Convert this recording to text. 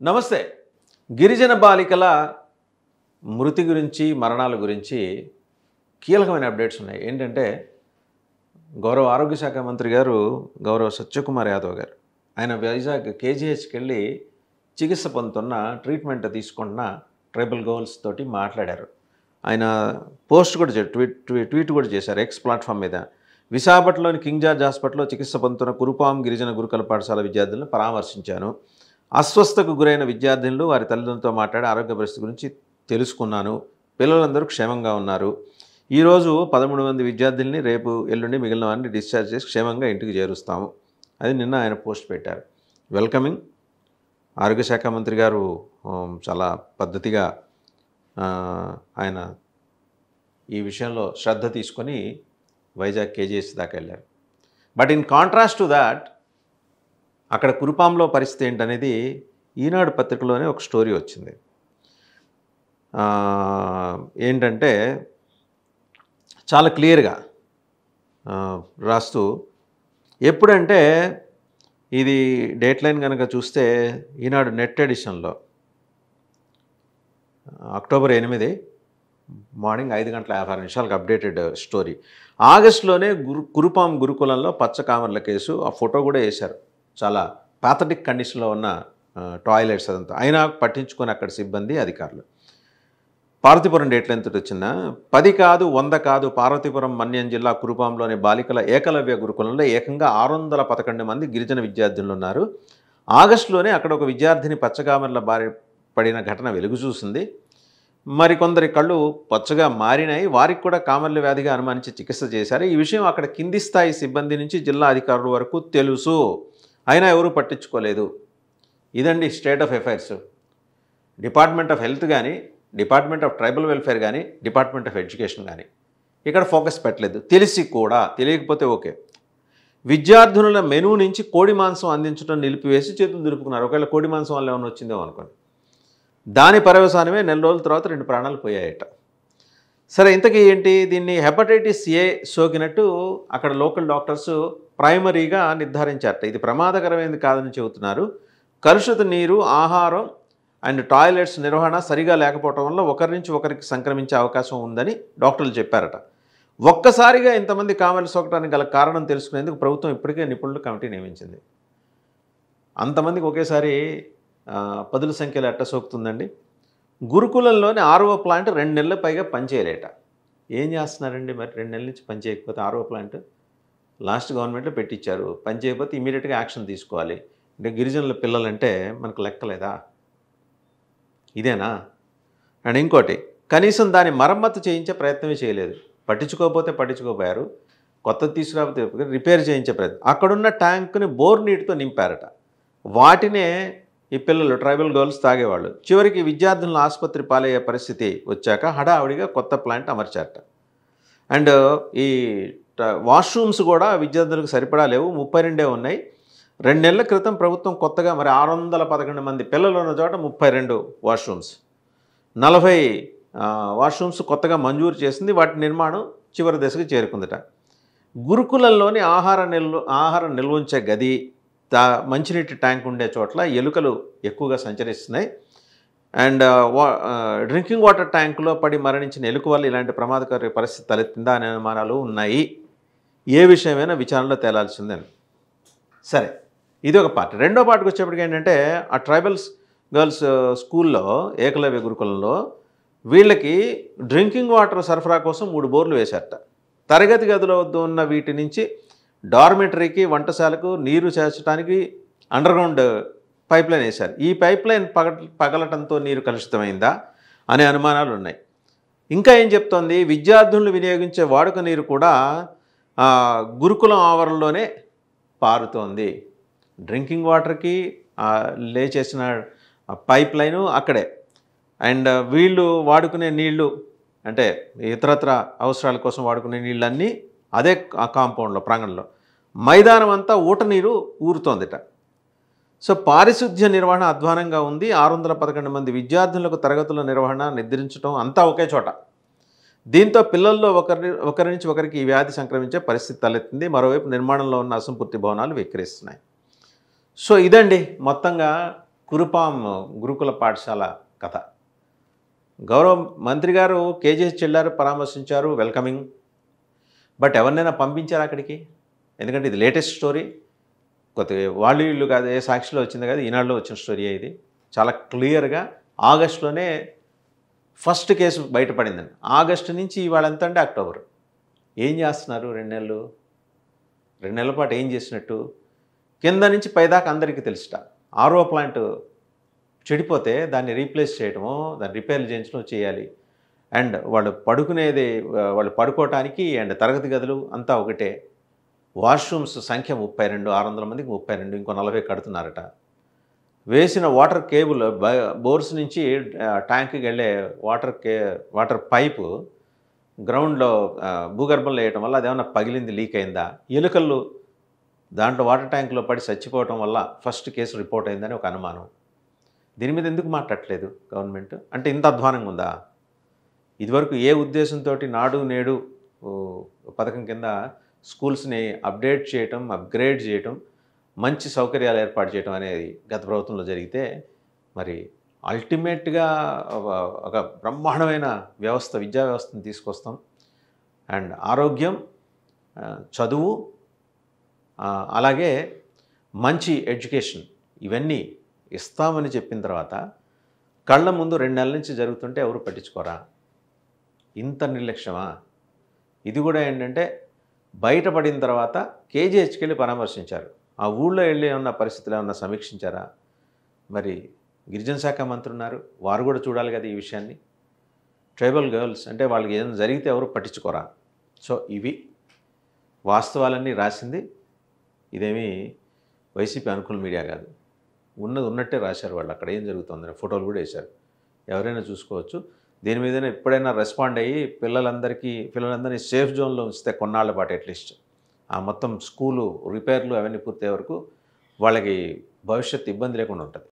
నమస్తే. గిరిజన బాలికల మృతి గురించి, మరణాల గురించి కీలకమైన అప్డేట్స్ ఉన్నాయి. ఏంటంటే గౌరవ ఆరోగ్య శాఖ మంత్రి గారు గౌరవ సత్యకుమార్ యాదవ్ గారు ఆయన వైజాగ్ కేజీహెచ్కి వెళ్ళి చికిత్స పొందుతున్న ట్రీట్మెంట్ తీసుకున్న ట్రైబల్ గర్ల్స్ తోటి మాట్లాడారు. ఆయన పోస్ట్ కూడా ట్వీట్ కూడా చేశారు ఎక్స్ ప్లాట్ఫామ్ మీద. విశాఖపట్నంలోని కింగ్ జార్జ్ హాస్పిటల్లో చికిత్స పొందుతున్న కురుపాం గిరిజన గురుకుల పాఠశాల విద్యార్థులను పరామర్శించాను. అస్వస్థకు గురైన విద్యార్థినులు వారి తల్లిదండ్రులతో మాట్లాడి ఆరోగ్య పరిస్థితి గురించి తెలుసుకున్నాను. పిల్లలందరూ క్షేమంగా ఉన్నారు. ఈరోజు 13 మంది విద్యార్థుల్ని, రేపు ఎల్లుండి మిగిలిన వారిని డిశ్చార్జ్ చేసి క్షేమంగా ఇంటికి చేరుస్తాము. అది నిన్న ఆయన పోస్ట్ పెట్టారు. వెల్కమింగ్. ఆరోగ్య శాఖ మంత్రి గారు చాలా పద్ధతిగా ఆయన ఈ విషయంలో శ్రద్ధ తీసుకొని వైజాగ్ కేజీఎస్ దాకా వెళ్ళారు. But in contrast to that అక్కడ కురుపాంలో పరిస్థితి ఏంటనేది ఈనాడు పత్రికలోనే ఒక స్టోరీ వచ్చింది. ఏంటంటే చాలా క్లియర్గా రాస్తూ, ఎప్పుడంటే ఇది డేట్ లైన్ కనుక చూస్తే ఈనాడు నెట్ ఎడిషన్లో అక్టోబర్ 8 మార్నింగ్ 5:56 అప్డేటెడ్ స్టోరీ. ఆగస్టులోనే కురుపాం గురుకులంలో పచ్చ కామర్ల కేసు, ఆ ఫోటో కూడా వేశారు. చాలా పాథటిక్ కండిషన్లో ఉన్న టాయిలెట్స్ అదంతా. అయినా పట్టించుకొని అక్కడ సిబ్బంది, అధికారులు. పార్వతీపురం డేట్లు ఎంత వచ్చిందా? 10 కాదు 100 కాదు. పార్వతీపురం మన్యం జిల్లా కురుపాంలోని బాలికల ఏకలవ్య గురుకులంలో ఏకంగా 611 మంది గిరిజన విద్యార్థులు ఉన్నారు. ఆగస్టులోనే అక్కడ ఒక విద్యార్థిని పచ్చకామర్ల బారి పడిన ఘటన వెలుగు చూసింది. మరికొందరి కళ్ళు పచ్చగా మారినాయి. వారికి కూడా కామర్ల వ్యాధిగా అనుమానించి చికిత్స చేశారు. ఈ విషయం అక్కడ కింది స్థాయి సిబ్బంది నుంచి జిల్లా అధికారుల వరకు తెలుసు. అయినా ఎవరూ పట్టించుకోలేదు. ఇదండి state of affairs. Department of health కానీ, డిపార్ట్మెంట్ ఆఫ్ ట్రైబల్ వెల్ఫేర్ కానీ, డిపార్ట్మెంట్ ఆఫ్ ఎడ్యుకేషన్ కానీ ఇక్కడ ఫోకస్ పెట్టలేదు. తెలిసి కూడా, తెలియకపోతే ఓకే. విద్యార్థుల మెనూ నుంచి కోడి మాంసం అందించడం నిలిపివేసి చేతులు దులుపుకున్నారు. ఒకవేళ కోడి మాంసం వల్ల ఏమైనా వచ్చిందేమో అనుకోండి. దాని పర్యవసానమే నెల రోజుల తర్వాత 2 ప్రాణాలు పోయాయట. సరే, ఇంతకీ ఏంటి? దీన్ని హెపటైటిస్ ఏ సోకినట్టు అక్కడ లోకల్ డాక్టర్స్ ప్రైమరీగా నిర్ధారించారట. ఇది ప్రమాదకరమైనది కాదని చెబుతున్నారు. కలుషిత నీరు, ఆహారం అండ్ టాయిలెట్స్ నిర్వహణ సరిగా లేకపోవడం వల్ల ఒకరి నుంచి ఒకరికి సంక్రమించే అవకాశం ఉందని డాక్టర్లు చెప్పారట. ఒక్కసారిగా ఇంతమంది కామెర్లు సోకటానికి గల కారణం తెలుసుకునేందుకు ప్రభుత్వం ఇప్పటికే నిపుణుల కమిటీ నియమించింది. అంతమందికి ఒకేసారి పదుల సంఖ్యలో ఎట్ట సోకుతుందండి? గురుకులంలోని 6వ ప్లాంట్ 2 నెలల పైగా పనిచేయలేట. ఏం చేస్తున్నారండి మరి? 2 నెలల నుంచి పనిచేయకపోతే 6వ ప్లాంట్ లాస్ట్ గవర్నమెంట్లో పెట్టించారు. పనిచేయకపోతే ఇమీడియట్గా యాక్షన్ తీసుకోవాలి. అంటే గిరిజనుల పిల్లలంటే మనకు లెక్కలేదా? ఇదేనా? అండ్ ఇంకోటి, కనీసం దాని మరమ్మతు చేయించే ప్రయత్నమే చేయలేదు. పట్టించుకోకపోతే పట్టించుకోపోయారు. కొత్తది తీసుకురాకపోతే రిపేర్ చేయించే ప్రయత్నం. అక్కడున్న ట్యాంకుని బోర్ నీటితో నింపారట. వాటినే ఈ పిల్లలు, ట్రైబల్ గర్ల్స్ తాగేవాళ్ళు. చివరికి విద్యార్థులను ఆసుపత్రి పాలయ్యే పరిస్థితి వచ్చాక హడావుడిగా కొత్త ప్లాంట్ అమర్చారట. అండ్ ఈ వాష్రూమ్స్ కూడా విద్యార్థులకు సరిపడా లేవు. 32 ఉన్నాయి. 2 నెలల క్రితం ప్రభుత్వం కొత్తగా మరి 611 మంది పిల్లలు ఉన్న చోట 32 వాష్రూమ్స్, 40 వాష్రూమ్స్ కొత్తగా మంజూరు చేసింది. వాటి నిర్మాణం చివరి దశకు చేరుకుందట. గురుకులంలోని ఆహారం నిల్వ ఉంచే గది, మంచినీటి ట్యాంక్ ఉండే చోట్ల ఎలుకలు ఎక్కువగా సంచరిస్తున్నాయి. అండ్ డ్రింకింగ్ వాటర్ ట్యాంకులో పడి మరణించిన ఎలుక వల్ల ఇలాంటి ప్రమాదకర పరిస్థితి తలెత్తిందా అనే అనుమానాలు ఉన్నాయి. ఏ విషయమైనా విచారణలో తేలాల్సిందని. సరే, ఇది ఒక పార్ట్. రెండో పార్ట్కి వచ్చేప్పటికి ఏంటంటే, ఆ ట్రైబల్స్ గర్ల్స్ స్కూల్లో, ఏకలవ్య గురుకులంలో వీళ్ళకి డ్రింకింగ్ వాటర్ సరఫరా కోసం 3 బోర్లు వేశారట. తరగతి గదిలో వద్ద ఉన్న వీటి నుంచి డార్మెటరీకి, వంటశాలకు నీరు చేర్చడానికి అండర్గ్రౌండ్ పైప్ లైన్ వేశారు. ఈ పైప్ లైన్ పగలటంతో నీరు కలుషితమైందా అనే అనుమానాలు ఉన్నాయి. ఇంకా ఏం చెప్తోంది? విద్యార్థులను వినియోగించే వాడుక నీరు కూడా గురుకులం ఆవరణలోనే పారుతోంది. డ్రింకింగ్ వాటర్కి లేచేసిన పైప్ లైను అక్కడే. అండ్ వీళ్ళు వాడుకునే నీళ్లు, అంటే ఇతరత్ర అవసరాల కోసం వాడుకునే నీళ్ళన్నీ అదే కాంపౌండ్లో, ప్రాంగణంలో. మైదానం అంతా ఊట నీరు ఊరుతోందిట. సో పారిశుద్ధ్య నిర్వహణ అధ్వానంగా ఉంది. 611 మంది విద్యార్థులకు తరగతుల నిర్వహణ, నిద్రించడం అంతా ఒకే చోట. దీంతో పిల్లల్లో ఒకరి నుంచి ఒకరికి ఈ వ్యాధి సంక్రమించే పరిస్థితి తలెత్తింది. మరోవైపు నిర్మాణంలో ఉన్న అసంపూర్తి భవనాలు వెక్కిరిస్తున్నాయి. సో ఇదండి మొత్తంగా కురుపాం గురుకుల పాఠశాల కథ. గౌరవ మంత్రి గారు కేజీహెచ్ చెల్లారు, పరామర్శించారు, వెల్కమింగ్. బట్ ఎవరినైనా పంపించారు అక్కడికి? ఎందుకంటే ఇది లేటెస్ట్ స్టోరీ, కొద్దిగా వాళ్ళు వీళ్ళు కాదు, ఏ సాక్షిలో వచ్చింది కాదు, ఈనాడులో వచ్చిన స్టోరీ ఇది. చాలా క్లియర్గా ఆగస్టులోనే ఫస్ట్ కేసు బయటపడిందండి. ఆగస్టు నుంచి ఇవాళ ఎంత అంటే అక్టోబర్. ఏం చేస్తున్నారు 2 నెలలు? 2 నెలల పాటు ఏం చేసినట్టు? కింద నుంచి పైదాకా అందరికీ తెలుసుట. ఆర్ఓ ప్లాంట్ చెడిపోతే దాన్ని రీప్లేస్ చేయడమో, దాన్ని రిపేర్లు చేయించడం చేయాలి. అండ్ వాళ్ళు పడుకునేది, వాళ్ళు పడుకోవటానికి అండ్ తరగతి గదులు అంతా ఒకటే. వాష్రూమ్స్ సంఖ్య 32, 600 మందికి 32, ఇంకో 40 కడుతున్నారట. వేసిన వాటర్ కేబుల్ బోర్స్ నుంచి ట్యాంక్కి వెళ్ళే వాటర్ పైపు గ్రౌండ్లో భూగర్భంలో వేయటం వల్ల అదేమన్నా పగిలింది, లీక్ అయిందా? ఎలుకలు దాంట్లో వాటర్ ట్యాంక్లో పడి చచ్చిపోవటం వల్ల ఫస్ట్ కేసు రిపోర్ట్ అయిందని ఒక అనుమానం. దీని మీద ఎందుకు మాట్లాడట్లేదు గవర్నమెంట్? అంటే ఇంత అధ్వానంగా ఉందా? ఇదివరకు ఏ ఉద్దేశంతో నాడు నేడు పథకం కింద స్కూల్స్ని అప్డేట్ చేయటం, అప్గ్రేడ్ చేయటం, మంచి సౌకర్యాలు ఏర్పాటు చేయటం అనేది గత ప్రభుత్వంలో జరిగితే, మరి అల్టిమేట్గా ఒక బ్రహ్మాండమైన వ్యవస్థ, విద్యా వ్యవస్థను తీసుకొస్తాం. అండ్ ఆరోగ్యం, చదువు, అలాగే మంచి ఎడ్యుకేషన్, ఇవన్నీ ఇస్తామని చెప్పిన తర్వాత కళ్ళ ముందు 2 నెలల నుంచి జరుగుతుంటే ఎవరు పట్టించుకోరా? ఇంత నిర్లక్ష్యమా? ఇది కూడా ఏంటంటే బయటపడిన తర్వాత కేజీహెచ్కి వెళ్ళి పరామర్శించారు. ఆ ఊళ్ళో వెళ్ళి ఏమన్నా పరిస్థితులు ఏమన్నా సమీక్షించారా? మరి గిరిజన శాఖ మంత్రి ఉన్నారు, వారు కూడా చూడాలి కదా ఈ విషయాన్ని. ట్రైబల్ గర్ల్స్ అంటే వాళ్ళకి ఏదైనా జరిగితే ఎవరు పట్టించుకోరా? సో ఇవి వాస్తవాలన్నీ రాసింది. ఇదేమీ వైసీపీ అనుకూల మీడియా కాదు. ఉన్నది ఉన్నట్టే రాశారు వాళ్ళు. అక్కడ ఏం జరుగుతుందని ఫోటోలు కూడా వేశారు, ఎవరైనా చూసుకోవచ్చు. దీని మీదనే ఎప్పుడైనా రెస్పాండ్ అయ్యి పిల్లలందరినీ సేఫ్ జోన్లో ఉంచితే కొన్నాళ్ళ పాటు అట్లీస్ట్ ఆ మొత్తం స్కూలు రిపేర్లు అవన్నీ పూర్తయ్యే వరకు వాళ్ళకి భవిష్యత్తు ఇబ్బంది లేకుండా ఉంటుంది.